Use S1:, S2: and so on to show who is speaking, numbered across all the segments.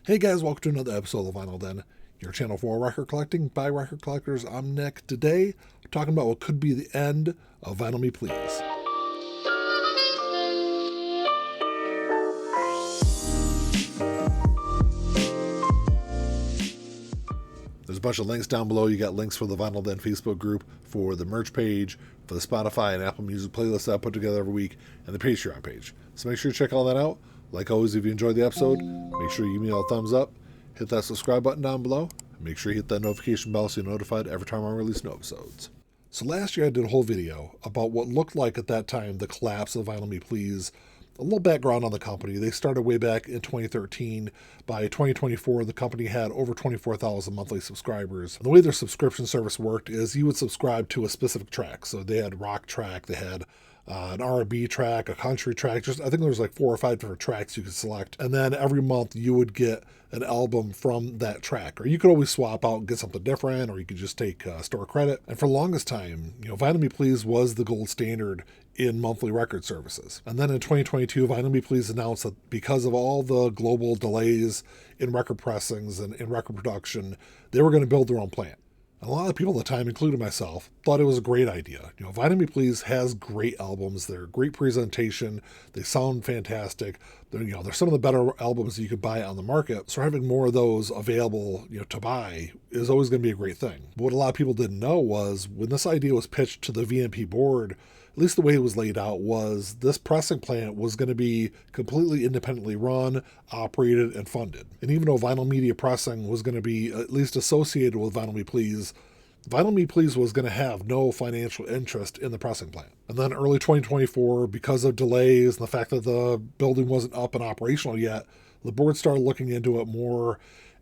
S1: Hey guys, welcome to another episode of Vinyl Den, your channel for record collecting by record collectors. I'm Nick. Today, I'm talking about what could be the end of Vinyl Me Please. There's a bunch of links down below. You got links for the Vinyl Den Facebook group, for the merch page, for the Spotify and Apple Music playlist that I put together every week, and the Patreon page. So make sure you check all that out. Like always, if you enjoyed the episode, make sure you give me a thumbs up, hit that subscribe button down below, and make sure you hit that notification bell so you're notified every time I release new episodes. So last year I did a whole video about what looked like at that time the collapse of Vinyl Me Please. A little background on the company. They started way back in 2013. By 2024, the company had over 24,000 monthly subscribers. And the way their subscription service worked is you would subscribe to a specific track. So they had rock track, they had an R&B track, a country track. I think there was like 4 or 5 different tracks you could select. And then every month you would get an album from that track. Or you could always swap out and get something different, or you could just take store credit. And for the longest time, Vinyl Me Please was the gold standard in monthly record services. And then in 2022, Vinyl Me Please announced that because of all the global delays in record pressings and in record production, they were going to build their own plant. A lot of people at the time, including myself, thought it was a great idea. Vinyl Me Please has great albums. They're great presentation. They sound fantastic. They're some of the better albums that you could buy on the market. So having more of those available, to buy is always going to be a great thing. But what a lot of people didn't know was when this idea was pitched to the VMP board, at least the way it was laid out, was this pressing plant was going to be completely independently run, operated, and funded. And even though Vinyl Media Pressing was going to be at least associated with Vinyl Me Please was going to have no financial interest in the pressing plant. And then early 2024, because of delays and the fact that the building wasn't up and operational yet, the board started looking into it more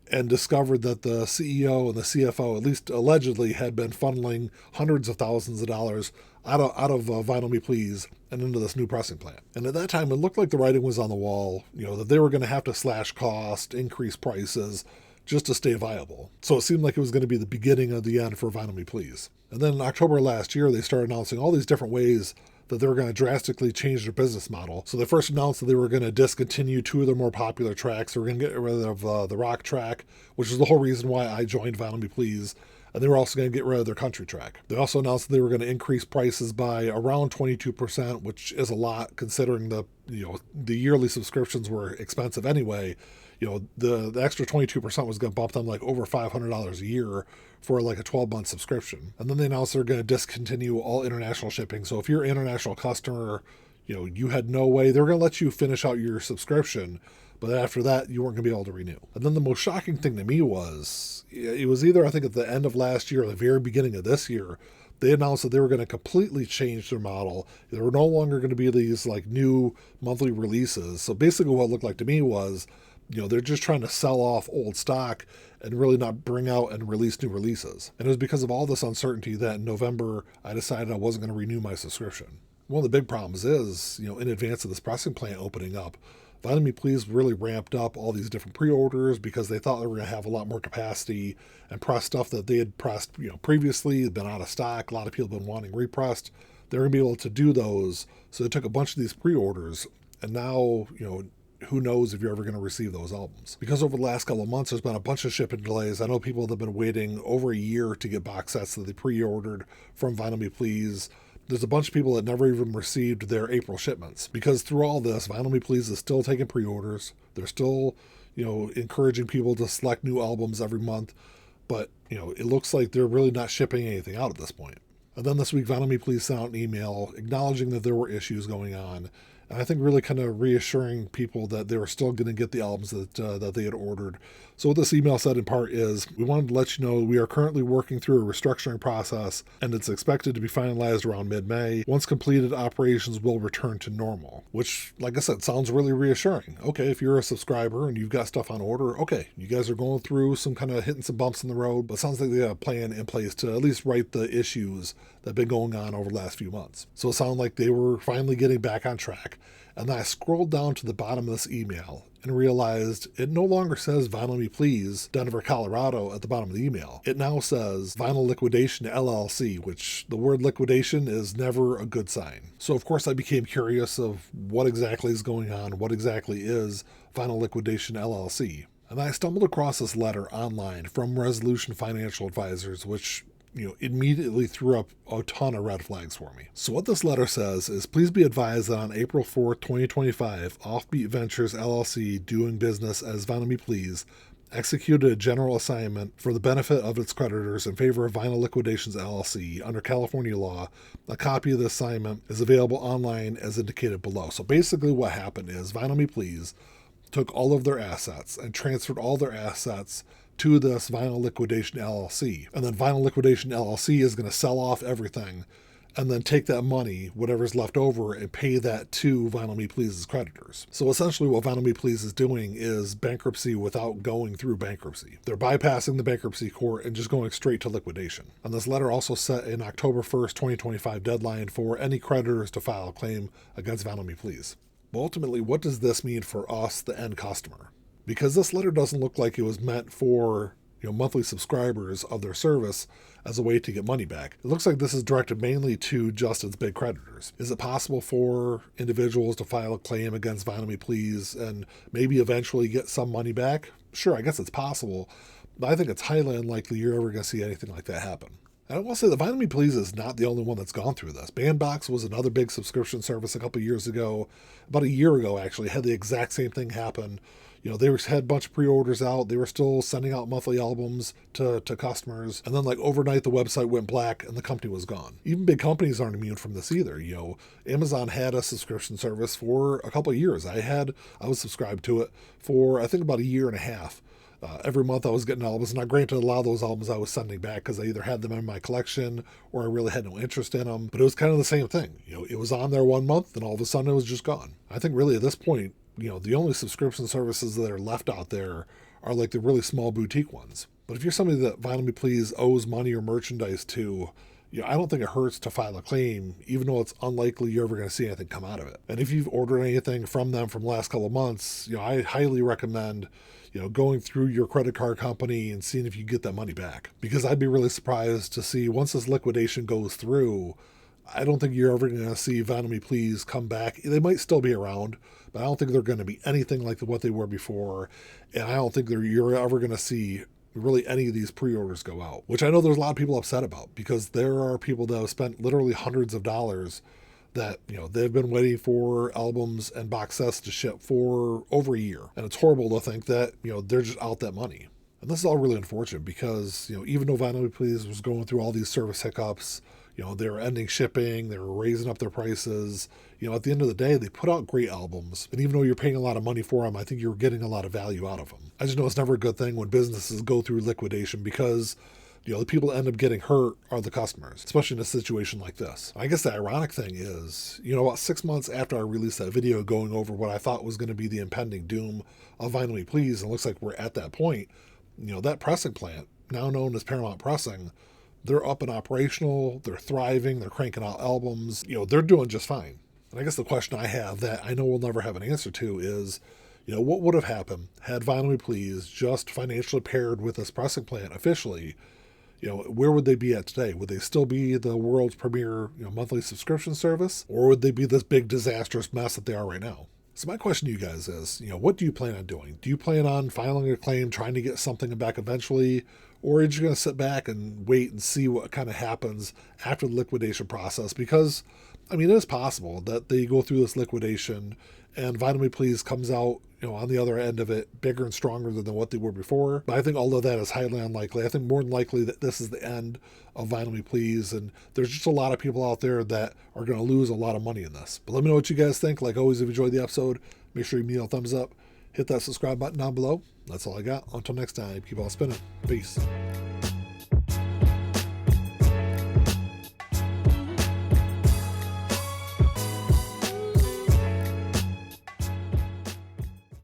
S1: and discovered that the CEO and the CFO, at least allegedly, had been funneling hundreds of thousands of dollars out of Vinyl Me Please and into this new pressing plant. And at that time, it looked like the writing was on the wall, that they were going to have to slash cost, increase prices, just to stay viable. So it seemed like it was going to be the beginning of the end for Vinyl Me Please. And then in October last year, they started announcing all these different ways that they were going to drastically change their business model. So they first announced that they were going to discontinue 2 of their more popular tracks. They were going to get rid of the rock track, which is the whole reason why I joined Vinyl Me Please. And they were also going to get rid of their country track. They also announced that they were going to increase prices by around 22%, which is a lot considering the yearly subscriptions were expensive anyway. The extra 22% was going to bump them like over $500 a year for like a 12-month subscription. And then they announced they're going to discontinue all international shipping. So if you're an international customer, you had no way, they're going to let you finish out your subscription, but after that, you weren't going to be able to renew. And then the most shocking thing to me was, it was either, I think, at the end of last year or the very beginning of this year, they announced that they were going to completely change their model. There were no longer going to be these like new monthly releases. So basically what it looked like to me was, they're just trying to sell off old stock and really not bring out and release new releases. And it was because of all this uncertainty that in November, I decided I wasn't going to renew my subscription. One of the big problems is, in advance of this pressing plant opening up, Vinyl Me Please really ramped up all these different pre-orders because they thought they were going to have a lot more capacity and press stuff that they had pressed, previously, had been out of stock. A lot of people have been wanting repressed. They're going to be able to do those. So they took a bunch of these pre-orders, and now, who knows if you're ever going to receive those albums. Because over the last couple of months, there's been a bunch of shipping delays. I know people that have been waiting over a year to get box sets that they pre-ordered from Vinyl Me Please. There's a bunch of people that never even received their April shipments. Because through all this, Vinyl Me Please is still taking pre-orders. They're still, encouraging people to select new albums every month. But, it looks like they're really not shipping anything out at this point. And then this week, Vinyl Me Please sent out an email acknowledging that there were issues going on. And I think really kind of reassuring people that they were still going to get the albums that they had ordered. So what this email said in part is, we wanted to let you know we are currently working through a restructuring process, and it's expected to be finalized around mid-May. Once completed, operations will return to normal, which, like I said, sounds really reassuring. Okay, if you're a subscriber and you've got stuff on order, okay, you guys are going through some kind of hitting some bumps in the road, but it sounds like they have a plan in place to at least right the issues that have been going on over the last few months. So it sounded like they were finally getting back on track. And then I scrolled down to the bottom of this email and realized it no longer says Vinyl Me Please, Denver, Colorado at the bottom of the email. It now says Vinyl Liquidation LLC, which the word liquidation is never a good sign. So of course I became curious of what exactly is going on, what exactly is Vinyl Liquidation LLC. And I stumbled across this letter online from Resolution Financial Advisors, which immediately threw up a ton of red flags for me. So what this letter says is, please be advised that on April 4th, 2025, Offbeat Ventures LLC, doing business as Vinyl Me Please, executed a general assignment for the benefit of its creditors in favor of Vinyl Liquidations LLC under California law. A copy of the assignment is available online as indicated below. So basically what happened is Vinyl Me Please took all of their assets and transferred all their assets to this Vinyl Liquidation LLC. And then Vinyl Liquidation LLC is going to sell off everything and then take that money, whatever's left over, and pay that to Vinyl Me Please's creditors. So essentially what Vinyl Me Please is doing is bankruptcy without going through bankruptcy. They're bypassing the bankruptcy court and just going straight to liquidation. And this letter also set an October 1st, 2025 deadline for any creditors to file a claim against Vinyl Me Please. But ultimately, what does this mean for us, the end customer? Because this letter doesn't look like it was meant for monthly subscribers of their service as a way to get money back. It looks like this is directed mainly to just its big creditors. Is it possible for individuals to file a claim against Vinyl Me Please and maybe eventually get some money back? Sure, I guess it's possible, but I think it's highly unlikely you're ever going to see anything like that happen. And I will say that Vinyl Me Please is not the only one that's gone through this. Bandbox was another big subscription service a couple years ago. About a year ago, actually, had the exact same thing happen. They had a bunch of pre-orders out. They were still sending out monthly albums to customers. And then overnight, the website went black and the company was gone. Even big companies aren't immune from this either. Amazon had a subscription service for a couple of years. I was subscribed to it for, I think, about a year and a half. Every month I was getting albums. Now, granted, a lot of those albums I was sending back because I either had them in my collection or I really had no interest in them. But it was kind of the same thing. It was on there 1 month and all of a sudden it was just gone. I think really at this point, the only subscription services that are left out there are like the really small boutique ones. But if you're somebody that Vinyl Me Please owes money or merchandise to, I don't think it hurts to file a claim, even though it's unlikely you're ever going to see anything come out of it. And if you've ordered anything from them from the last couple of months, I highly recommend going through your credit card company and seeing if you get that money back. Because I'd be really surprised to see once this liquidation goes through, I don't think you're ever going to see Vinyl Me Please come back. They might still be around, but I don't think they're going to be anything like what they were before. And I don't think you're ever going to see really any of these pre-orders go out, which I know there's a lot of people upset about because there are people that have spent literally hundreds of dollars that, they've been waiting for albums and box sets to ship for over a year. And it's horrible to think that, they're just out that money. And this is all really unfortunate because, even though Vinyl Me Please was going through all these service hiccups, they were ending shipping, they were raising up their prices. At the end of the day, they put out great albums. And even though you're paying a lot of money for them, I think you're getting a lot of value out of them. I just know it's never a good thing when businesses go through liquidation because, the people that end up getting hurt are the customers, especially in a situation like this. I guess the ironic thing is, about 6 months after I released that video going over what I thought was going to be the impending doom of Vinyl Me Please, and it looks like we're at that point, that pressing plant, now known as Paramount Pressing, they're up and operational, they're thriving, they're cranking out albums, they're doing just fine. And I guess the question I have that I know we'll never have an answer to is, what would have happened had Vinyl Me Please just financially paired with this pressing plant officially? Where would they be at today? Would they still be the world's premier monthly subscription service? Or would they be this big disastrous mess that they are right now? So my question to you guys is, what do you plan on doing? Do you plan on filing a claim, trying to get something back eventually? Or are you just going to sit back and wait and see what kind of happens after the liquidation process? Because, it is possible that they go through this liquidation and Vinyl Me Please comes out, on the other end of it, bigger and stronger than what they were before. But I think all of that is highly unlikely. I think more than likely that this is the end of Vinyl Me Please, and there's just a lot of people out there that are going to lose a lot of money in this. But let me know what you guys think. Like always, if you enjoyed the episode, make sure you give me a thumbs up, hit that subscribe button down below. That's all I got. Until next time, keep on spinning. Peace.